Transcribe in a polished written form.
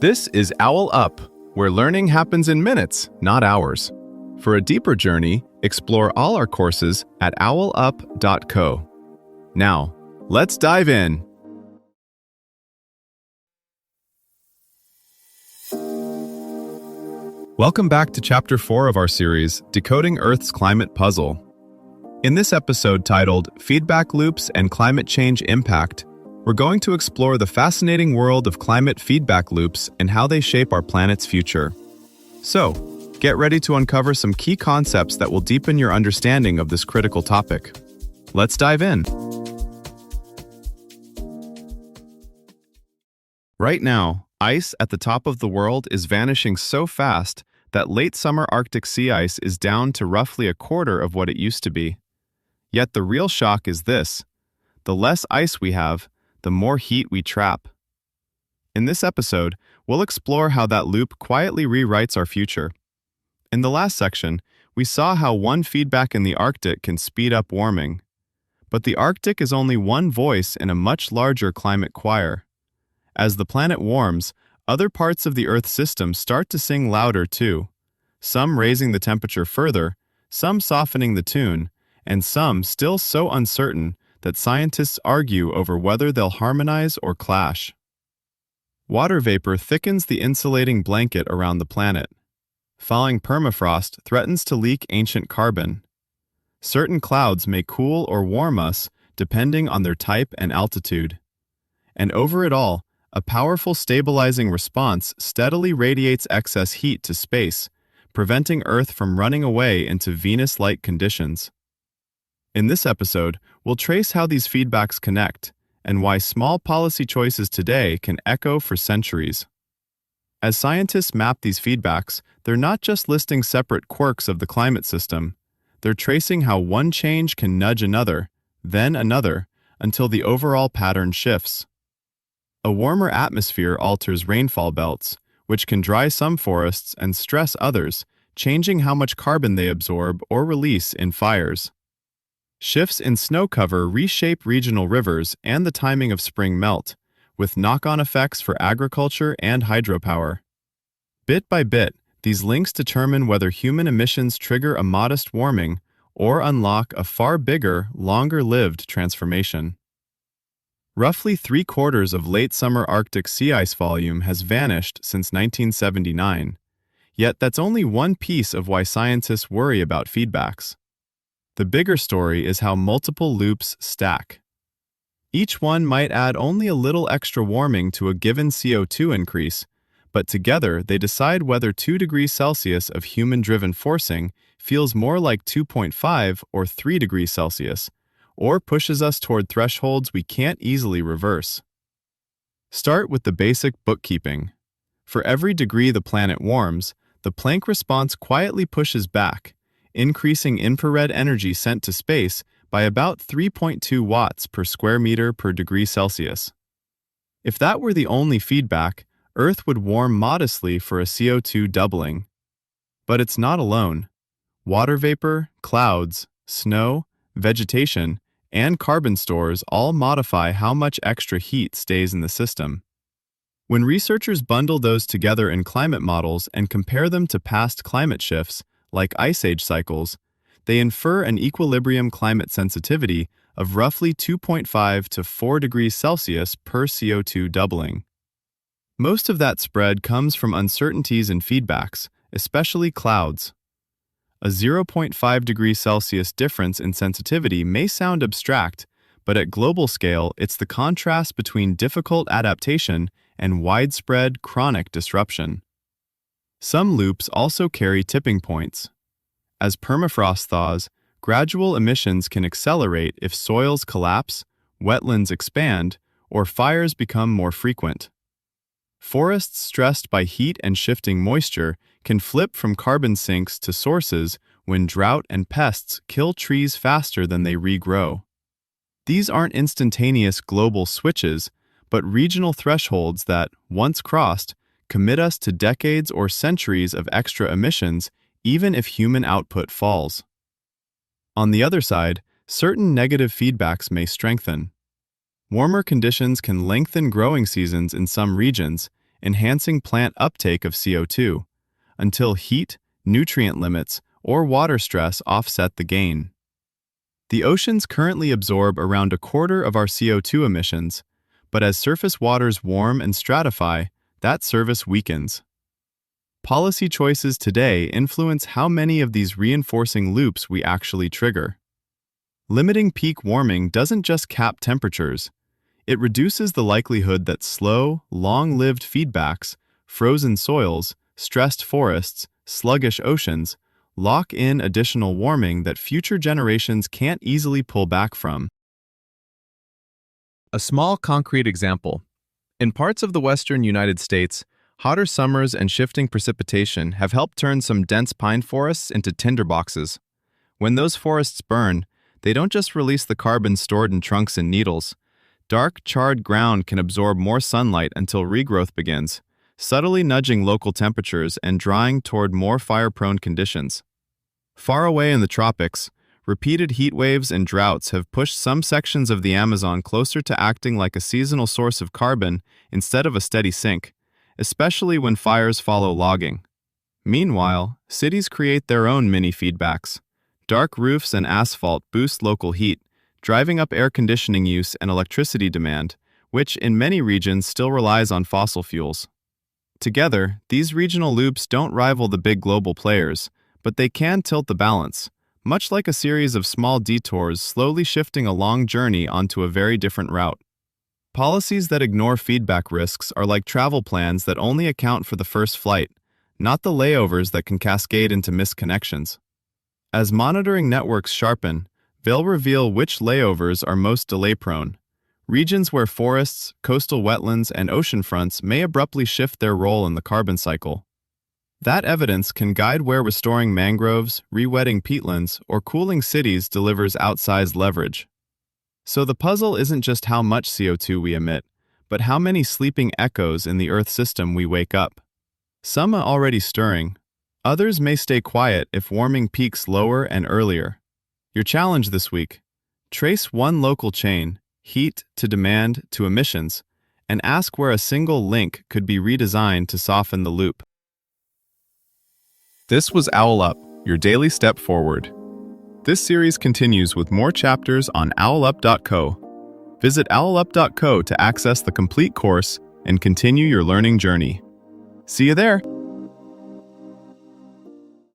This is OwlUp, where learning happens in minutes, not hours. For a deeper journey, explore all our courses at owlup.co. Now, let's dive in. Welcome back to Chapter 4 of our series, Decoding Earth's Climate Puzzle. In this episode titled Feedback Loops and Climate Change Impact, we're going to explore the fascinating world of climate feedback loops and how they shape our planet's future. So, get ready to uncover some key concepts that will deepen your understanding of this critical topic. Let's dive in. Right now, ice at the top of the world is vanishing so fast that late summer Arctic sea ice is down to roughly a quarter of what it used to be. Yet the real shock is this: the less ice we have, the more heat we trap. In this episode, we'll explore how that loop quietly rewrites our future. In the last section, we saw how one feedback in the Arctic can speed up warming. But the Arctic is only one voice in a much larger climate choir. As the planet warms, other parts of the Earth system start to sing louder too, some raising the temperature further, some softening the tune, and some still so uncertain that scientists argue over whether they'll harmonize or clash. Water vapor thickens the insulating blanket around the planet. Falling permafrost threatens to leak ancient carbon. Certain clouds may cool or warm us depending on their type and altitude. And over it all, a powerful stabilizing response steadily radiates excess heat to space, preventing Earth from running away into Venus-like conditions. In this episode, we'll trace how these feedbacks connect and why small policy choices today can echo for centuries. As scientists map these feedbacks, they're not just listing separate quirks of the climate system. They're tracing how one change can nudge another, then another, until the overall pattern shifts. A warmer atmosphere alters rainfall belts, which can dry some forests and stress others, changing how much carbon they absorb or release in fires. Shifts in snow cover reshape regional rivers and the timing of spring melt, with knock-on effects for agriculture and hydropower. Bit by bit, these links determine whether human emissions trigger a modest warming or unlock a far bigger, longer-lived transformation. Roughly 3/4 of late summer Arctic sea ice volume has vanished since 1979, yet that's only one piece of why scientists worry about feedbacks. The bigger story is how multiple loops stack. Each one might add only a little extra warming to a given CO2 increase, but together they decide whether 2 degrees Celsius of human-driven forcing feels more like 2.5 or 3 degrees Celsius, or pushes us toward thresholds we can't easily reverse. Start with the basic bookkeeping. For every degree the planet warms, the Planck response quietly pushes back, increasing infrared energy sent to space by about 3.2 watts per square meter per degree Celsius. If that were the only feedback, Earth would warm modestly for a CO2 doubling. But it's not alone. Water vapor, clouds, snow, vegetation, and carbon stores all modify how much extra heat stays in the system. When researchers bundle those together in climate models and compare them to past climate shifts, like ice age cycles, they infer an equilibrium climate sensitivity of roughly 2.5 to 4 degrees Celsius per CO2 doubling. Most of that spread comes from uncertainties in feedbacks, especially clouds. A 0.5 degrees Celsius difference in sensitivity may sound abstract, but at global scale, it's the contrast between difficult adaptation and widespread chronic disruption. Some loops also carry tipping points. As permafrost thaws, gradual emissions can accelerate if soils collapse, wetlands expand, or fires become more frequent. Forests stressed by heat and shifting moisture can flip from carbon sinks to sources when drought and pests kill trees faster than they regrow. These aren't instantaneous global switches, but regional thresholds that, once crossed, commit us to decades or centuries of extra emissions, even if human output falls. On the other side, certain negative feedbacks may strengthen. Warmer conditions can lengthen growing seasons in some regions, enhancing plant uptake of CO2, until heat, nutrient limits, or water stress offset the gain. The oceans currently absorb around a quarter of our CO2 emissions, but as surface waters warm and stratify, that service weakens. Policy choices today influence how many of these reinforcing loops we actually trigger. Limiting peak warming doesn't just cap temperatures, it reduces the likelihood that slow, long-lived feedbacks, frozen soils, stressed forests, sluggish oceans, lock in additional warming that future generations can't easily pull back from. A small concrete example. In parts of the western United States, hotter summers and shifting precipitation have helped turn some dense pine forests into tinderboxes. When those forests burn, they don't just release the carbon stored in trunks and needles. Dark, charred ground can absorb more sunlight until regrowth begins, subtly nudging local temperatures and drying toward more fire-prone conditions. Far away in the tropics, repeated heat waves and droughts have pushed some sections of the Amazon closer to acting like a seasonal source of carbon instead of a steady sink, especially when fires follow logging. Meanwhile, cities create their own mini feedbacks. Dark roofs and asphalt boost local heat, driving up air conditioning use and electricity demand, which in many regions still relies on fossil fuels. Together, these regional loops don't rival the big global players, but they can tilt the balance, much like a series of small detours slowly shifting a long journey onto a very different route. Policies that ignore feedback risks are like travel plans that only account for the first flight, not the layovers that can cascade into missed connections. As monitoring networks sharpen, they'll reveal which layovers are most delay-prone. Regions where forests, coastal wetlands, and ocean fronts may abruptly shift their role in the carbon cycle. That evidence can guide where restoring mangroves, re-wetting peatlands, or cooling cities delivers outsized leverage. So the puzzle isn't just how much CO2 we emit, but how many sleeping echoes in the Earth system we wake up. Some are already stirring. Others may stay quiet if warming peaks lower and earlier. Your challenge this week: trace one local chain, heat to demand to emissions, and ask where a single link could be redesigned to soften the loop. This was OwlUp, your daily step forward. This series continues with more chapters on OwlUp.co. Visit OwlUp.co to access the complete course and continue your learning journey. See you there!